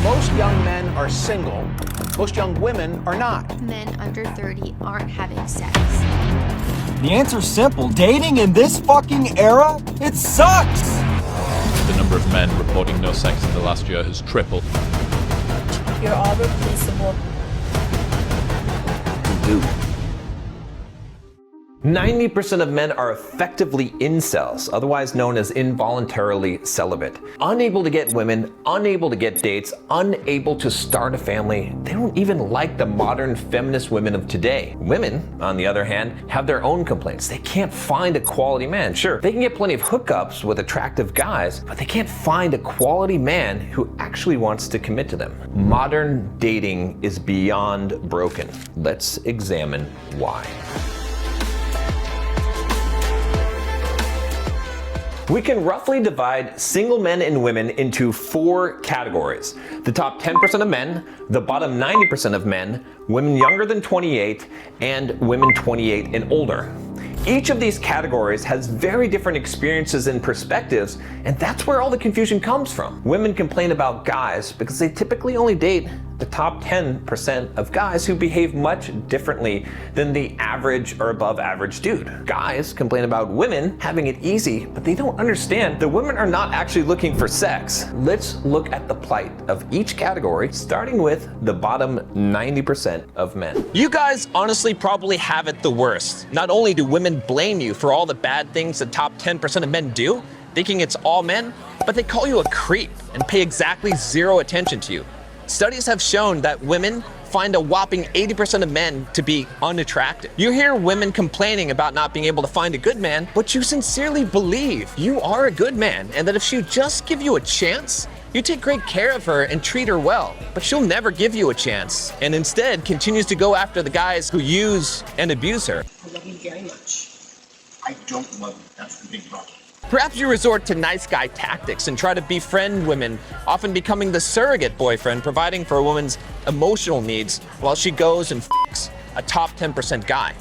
Most young men are single. Most young women are not. Men under 30 aren't having sex. The answer's simple. Dating in this fucking era, it sucks! The number of men reporting no sex in the last year has tripled. You're all replaceable. Dude. 90% of men are effectively incels, otherwise known as involuntarily celibate. Unable to get women, unable to get dates, unable to start a family. They don't even like the modern feminist women of today. Women, on the other hand, have their own complaints. They can't find a quality man. Sure, they can get plenty of hookups with attractive guys, but they can't find a quality man who actually wants to commit to them. Modern dating is beyond broken. Let's examine why. We can roughly divide single men and women into 4 categories. The top 10% of men, the bottom 90% of men, women younger than 28, and women 28 and older. Each of these categories has very different experiences and perspectives, and that's where all the confusion comes from. Women complain about guys because they typically only date the top 10% of guys who behave much differently than the average or above average dude. Guys complain about women having it easy, but they don't understand that women are not actually looking for sex. Let's look at the plight of each category, starting with the bottom 90% of men. You guys honestly probably have it the worst. Not only do women blame you for all the bad things the top 10% of men do, thinking it's all men, but they call you a creep and pay exactly 0 attention to you. Studies have shown that women find a whopping 80% of men to be unattractive. You hear women complaining about not being able to find a good man, but you sincerely believe you are a good man and that if she just give you a chance, you take great care of her and treat her well. But she'll never give you a chance and instead continues to go after the guys who use and abuse her. I love you very much. I don't love you. That's the big problem. Perhaps you resort to nice guy tactics and try to befriend women, often becoming the surrogate boyfriend, providing for a woman's emotional needs while she goes and f***s a top 10% guy.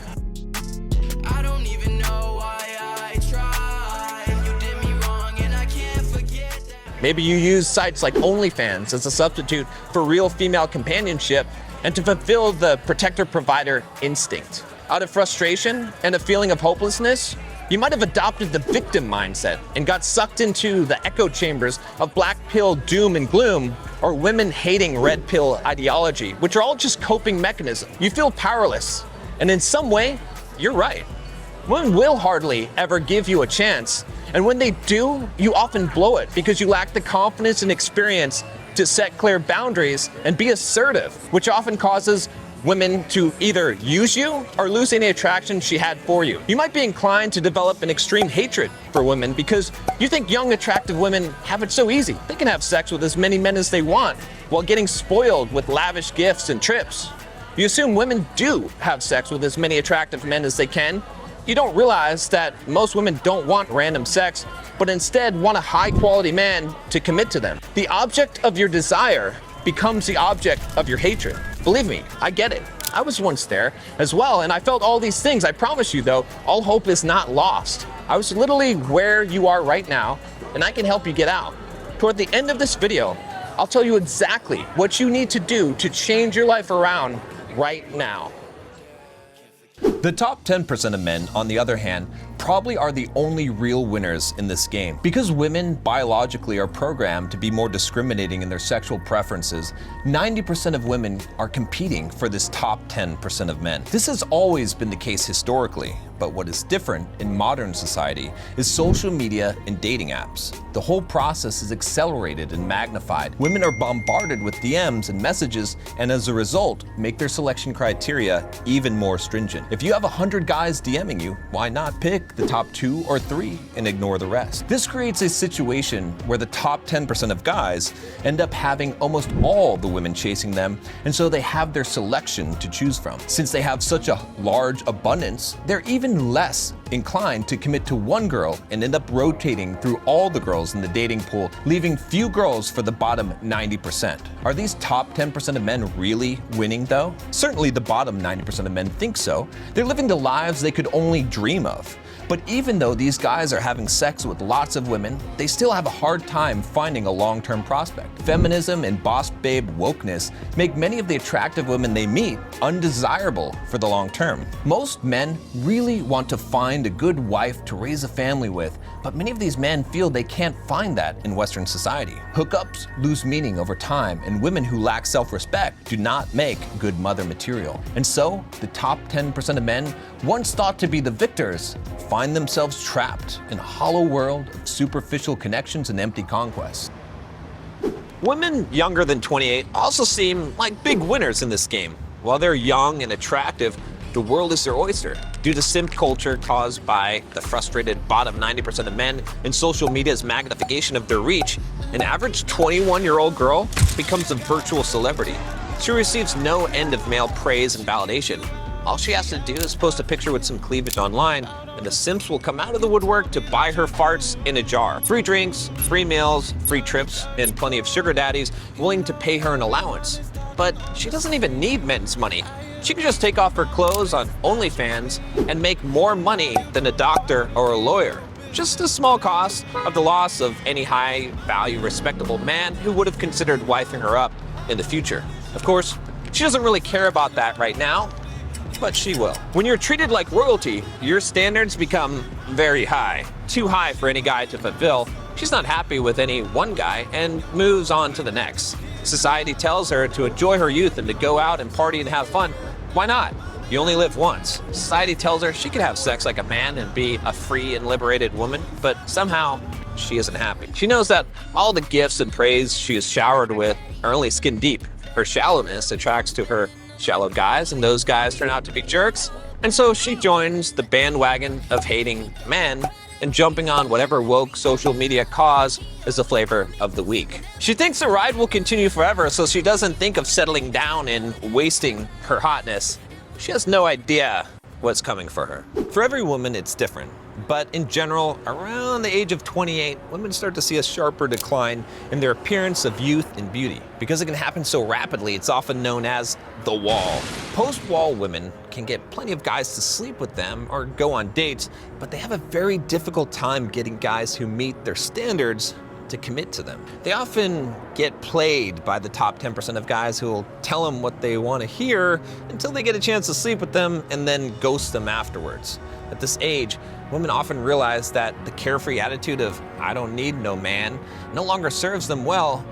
I don't even know why I tried. You did me wrong and I can't forget that. Maybe you use sites like OnlyFans as a substitute for real female companionship and to fulfill the protector-provider instinct. Out of frustration and a feeling of hopelessness, you might have adopted the victim mindset and got sucked into the echo chambers of black pill doom and gloom or women hating red pill ideology, which are all just coping mechanisms. You feel powerless, and in some way, you're right. Women will hardly ever give you a chance, and when they do, you often blow it because you lack the confidence and experience to set clear boundaries and be assertive, which often causes women to either use you or lose any attraction she had for you. You might be inclined to develop an extreme hatred for women because you think young, attractive women have it so easy. They can have sex with as many men as they want while getting spoiled with lavish gifts and trips. You assume women do have sex with as many attractive men as they can. You don't realize that most women don't want random sex, but instead want a high-quality man to commit to them. The object of your desire becomes the object of your hatred. Believe me, I get it. I was once there as well, and I felt all these things. I promise you though, all hope is not lost. I was literally where you are right now, and I can help you get out. Toward the end of this video, I'll tell you exactly what you need to do to change your life around right now. The top 10% of men, on the other hand, probably are the only real winners in this game. Because women biologically are programmed to be more discriminating in their sexual preferences, 90% of women are competing for this top 10% of men. This has always been the case historically, but what is different in modern society is social media and dating apps. The whole process is accelerated and magnified. Women are bombarded with DMs and messages, and as a result, make their selection criteria even more stringent. If you have 100 guys DMing you, why not pick the top 2 or 3 and ignore the rest? This creates a situation where the top 10% of guys end up having almost all the women chasing them, and so they have their selection to choose from. Since they have such a large abundance, they're even less inclined to commit to one girl and end up rotating through all the girls in the dating pool, leaving few girls for the bottom 90%. Are these top 10% of men really winning though? Certainly the bottom 90% of men think so. They're living the lives they could only dream of. But even though these guys are having sex with lots of women, they still have a hard time finding a long-term prospect. Feminism and boss babe wokeness make many of the attractive women they meet undesirable for the long term. Most men really want to find a good wife to raise a family with, but many of these men feel they can't find that in Western society. Hookups lose meaning over time, and women who lack self-respect do not make good mother material. And so, the top 10% of men, once thought to be the victors, find themselves trapped in a hollow world of superficial connections and empty conquests. Women younger than 28 also seem like big winners in this game. While they're young and attractive, the world is their oyster. Due to simp culture caused by the frustrated bottom 90% of men and social media's magnification of their reach, an average 21-year-old girl becomes a virtual celebrity. She receives no end of male praise and validation. All she has to do is post a picture with some cleavage online, and the simps will come out of the woodwork to buy her farts in a jar. Free drinks, free meals, free trips, and plenty of sugar daddies willing to pay her an allowance. But she doesn't even need men's money. She can just take off her clothes on OnlyFans and make more money than a doctor or a lawyer. Just a small cost of the loss of any high-value, respectable man who would have considered wifing her up in the future. Of course, she doesn't really care about that right now, but she will. When you're treated like royalty, your standards become very high. Too high for any guy to fulfill. She's not happy with any one guy and moves on to the next. Society tells her to enjoy her youth and to go out and party and have fun. Why not? You only live once. Society tells her she can have sex like a man and be a free and liberated woman, but somehow she isn't happy. She knows that all the gifts and praise she is showered with are only skin deep. Her shallowness attracts to her shallow guys, and those guys turn out to be jerks. And so she joins the bandwagon of hating men and jumping on whatever woke social media cause is the flavor of the week. She thinks the ride will continue forever, so she doesn't think of settling down and wasting her hotness. She has no idea what's coming for her. For every woman, it's different. But in general, around the age of 28, women start to see a sharper decline in their appearance of youth and beauty. Because it can happen so rapidly, it's often known as the wall. Post-wall women can get plenty of guys to sleep with them or go on dates, but they have a very difficult time getting guys who meet their standards to commit to them. They often get played by the top 10% of guys who will tell them what they want to hear until they get a chance to sleep with them and then ghost them afterwards. At this age, women often realize that the carefree attitude of "I don't need no man" no longer serves them well,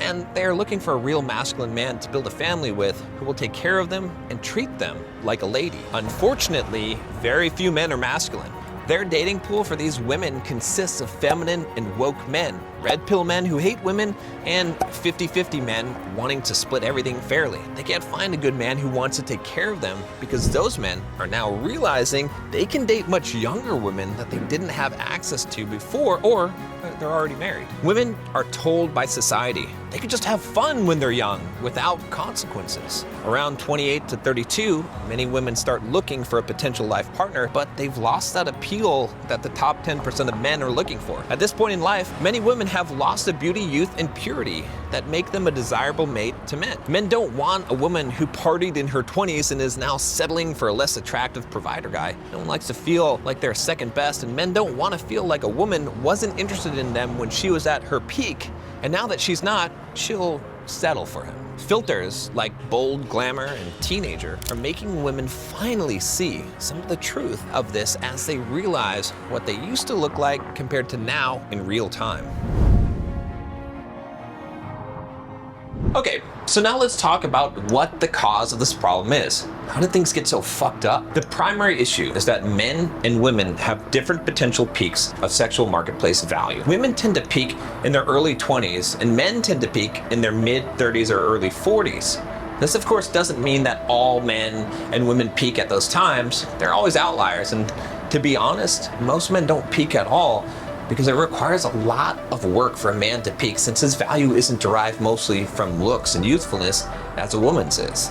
and they are looking for a real masculine man to build a family with who will take care of them and treat them like a lady. Unfortunately, very few men are masculine. Their dating pool for these women consists of feminine and woke men, red pill men who hate women, and 50-50 men wanting to split everything fairly. They can't find a good man who wants to take care of them because those men are now realizing they can date much younger women that they didn't have access to before, or they're already married. Women are told by society they can just have fun when they're young without consequences. Around 28 to 32, many women start looking for a potential life partner, but they've lost that appeal that the top 10% of men are looking for. At this point in life, many women have lost the beauty, youth, and purity that make them a desirable mate to men. Men don't want a woman who partied in her 20s and is now settling for a less attractive provider guy. No one likes to feel like they're second best, and men don't want to feel like a woman wasn't interested in them when she was at her peak, and now that she's not, she'll settle for him. Filters like bold, glamour, and teenager are making women finally see some of the truth of this as they realize what they used to look like compared to now in real time. Okay, so now let's talk about what the cause of this problem is. How did things get so fucked up? The primary issue is that men and women have different potential peaks of sexual marketplace value. Women tend to peak in their early 20s, and men tend to peak in their mid 30s or early 40s. This, of course, doesn't mean that all men and women peak at those times. There are always outliers, and to be honest, most men don't peak at all, because it requires a lot of work for a man to peak, since his value isn't derived mostly from looks and youthfulness as a woman's is.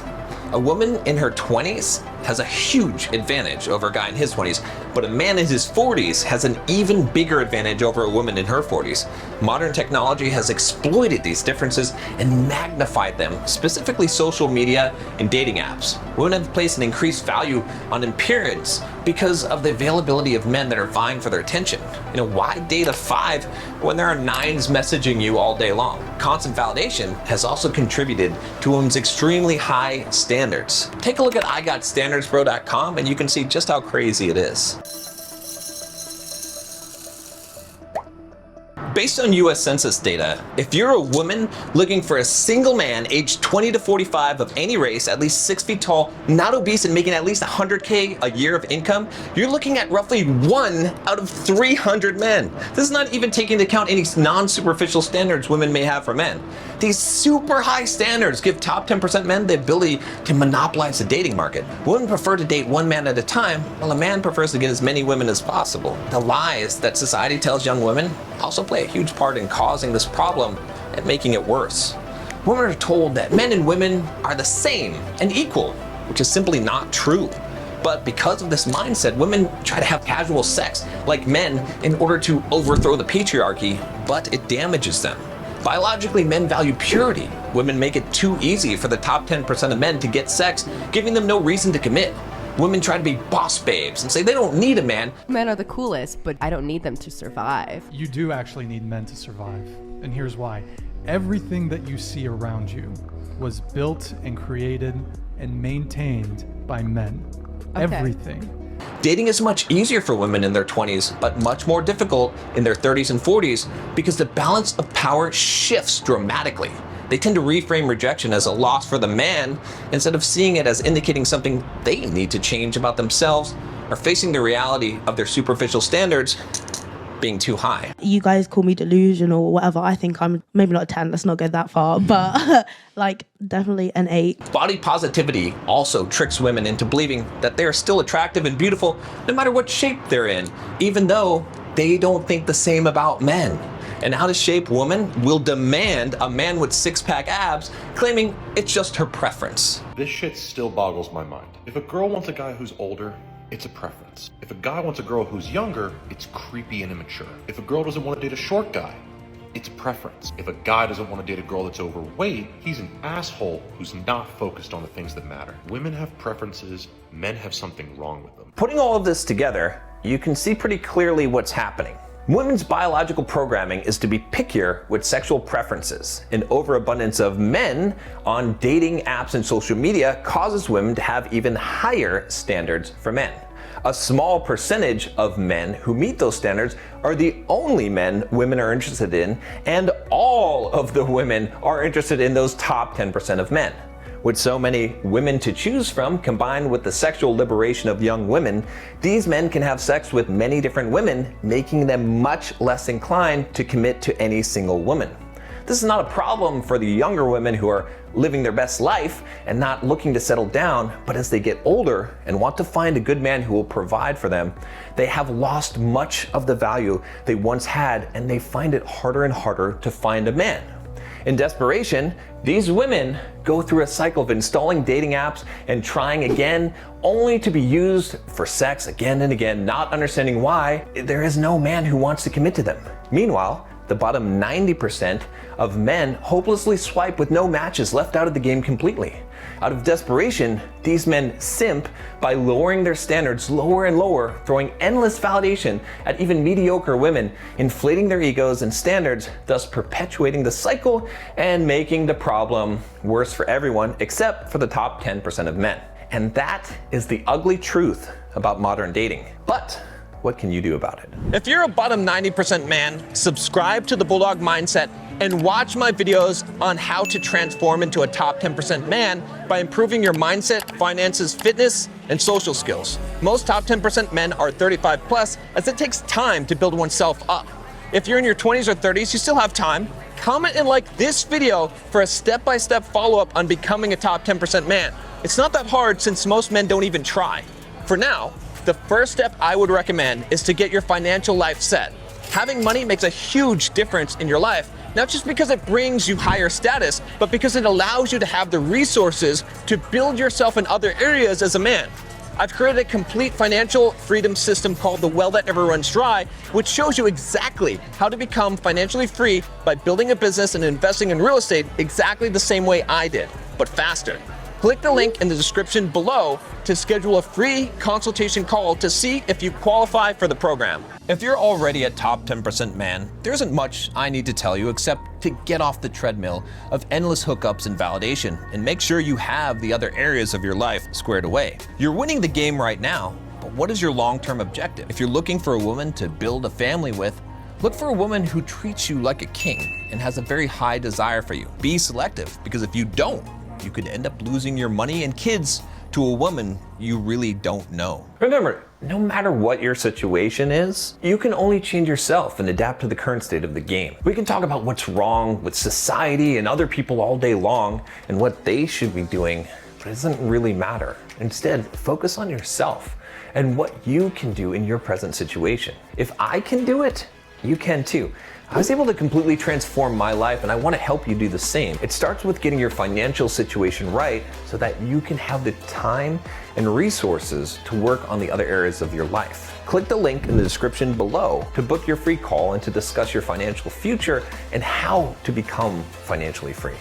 A woman in her 20s has a huge advantage over a guy in his 20s, but a man in his 40s has an even bigger advantage over a woman in her 40s. Modern technology has exploited these differences and magnified them, specifically social media and dating apps. Women have placed an increased value on appearance because of the availability of men that are vying for their attention. You know, why date a 5 when there are 9s messaging you all day long? Constant validation has also contributed to women's extremely high standards. Take a look at IGotStandardsBro.com and you can see just how crazy it is. Based on US Census data, if you're a woman looking for a single man aged 20 to 45 of any race, at least 6 feet tall, not obese, and making at least $100K a year of income, you're looking at roughly 1 out of 300 men. This is not even taking into account any non-superficial standards women may have for men. These super high standards give top 10% men the ability to monopolize the dating market. Women prefer to date one man at a time, while a man prefers to get as many women as possible. The lies that society tells young women also play a huge part in causing this problem and making it worse. Women are told that men and women are the same and equal, which is simply not true. But because of this mindset, women try to have casual sex like men in order to overthrow the patriarchy, but it damages them. Biologically, men value purity. Women make it too easy for the top 10% of men to get sex, giving them no reason to commit. Women try to be boss babes and say they don't need a man. Men are the coolest, but I don't need them to survive. You do actually need men to survive, and here's why. Everything that you see around you was built and created and maintained by men. Okay. Everything. Dating is much easier for women in their 20s, but much more difficult in their 30s and 40s because the balance of power shifts dramatically. They tend to reframe rejection as a loss for the man instead of seeing it as indicating something they need to change about themselves or facing the reality of their superficial standards being too high. You guys call me delusional or whatever. I think I'm maybe not a 10, let's not go that far, but like definitely an 8. Body positivity also tricks women into believing that they're still attractive and beautiful no matter what shape they're in, even though they don't think the same about men. An out-of-shape woman will demand a man with six-pack abs, claiming it's just her preference. This shit still boggles my mind. If a girl wants a guy who's older, it's a preference. If a guy wants a girl who's younger, it's creepy and immature. If a girl doesn't want to date a short guy, it's a preference. If a guy doesn't want to date a girl that's overweight, he's an asshole who's not focused on the things that matter. Women have preferences, men have something wrong with them. Putting all of this together, you can see pretty clearly what's happening. Women's biological programming is to be pickier with sexual preferences. An overabundance of men on dating apps and social media causes women to have even higher standards for men. A small percentage of men who meet those standards are the only men women are interested in, and all of the women are interested in those top 10% of men. With so many women to choose from, combined with the sexual liberation of young women, these men can have sex with many different women, making them much less inclined to commit to any single woman. This is not a problem for the younger women who are living their best life and not looking to settle down, but as they get older and want to find a good man who will provide for them, they have lost much of the value they once had, and they find it harder and harder to find a man. In desperation, these women go through a cycle of installing dating apps and trying again, only to be used for sex again and again, not understanding why there is no man who wants to commit to them. Meanwhile, the bottom 90% of men hopelessly swipe with no matches, left out of the game completely. Out of desperation, these men simp by lowering their standards lower and lower, throwing endless validation at even mediocre women, inflating their egos and standards, thus perpetuating the cycle and making the problem worse for everyone except for the top 10% of men. And that is the ugly truth about modern dating. But what can you do about it? If you're a bottom 90% man, subscribe to the Bulldog Mindset and watch my videos on how to transform into a top 10% man by improving your mindset, finances, fitness, and social skills. Most top 10% men are 35 plus, as it takes time to build oneself up. If you're in your 20s or 30s, you still have time. Comment and like this video for a step-by-step follow-up on becoming a top 10% man. It's not that hard since most men don't even try. For now, the first step I would recommend is to get your financial life set. Having money makes a huge difference in your life, not just because it brings you higher status, but because it allows you to have the resources to build yourself in other areas as a man. I've created a complete financial freedom system called The Well That Never Runs Dry, which shows you exactly how to become financially free by building a business and investing in real estate exactly the same way I did, but faster. Click the link in the description below to schedule a free consultation call to see if you qualify for the program. If you're already a top 10% man, there isn't much I need to tell you except to get off the treadmill of endless hookups and validation and make sure you have the other areas of your life squared away. You're winning the game right now, but what is your long-term objective? If you're looking for a woman to build a family with, look for a woman who treats you like a king and has a very high desire for you. Be selective, because if you don't, you could end up losing your money and kids to a woman you really don't know. Remember, no matter what your situation is, you can only change yourself and adapt to the current state of the game. We can talk about what's wrong with society and other people all day long and what they should be doing, but it doesn't really matter. Instead, focus on yourself and what you can do in your present situation. If I can do it, you can too. I was able to completely transform my life, and I want to help you do the same. It starts with getting your financial situation right so that you can have the time and resources to work on the other areas of your life. Click the link in the description below to book your free call and to discuss your financial future and how to become financially free.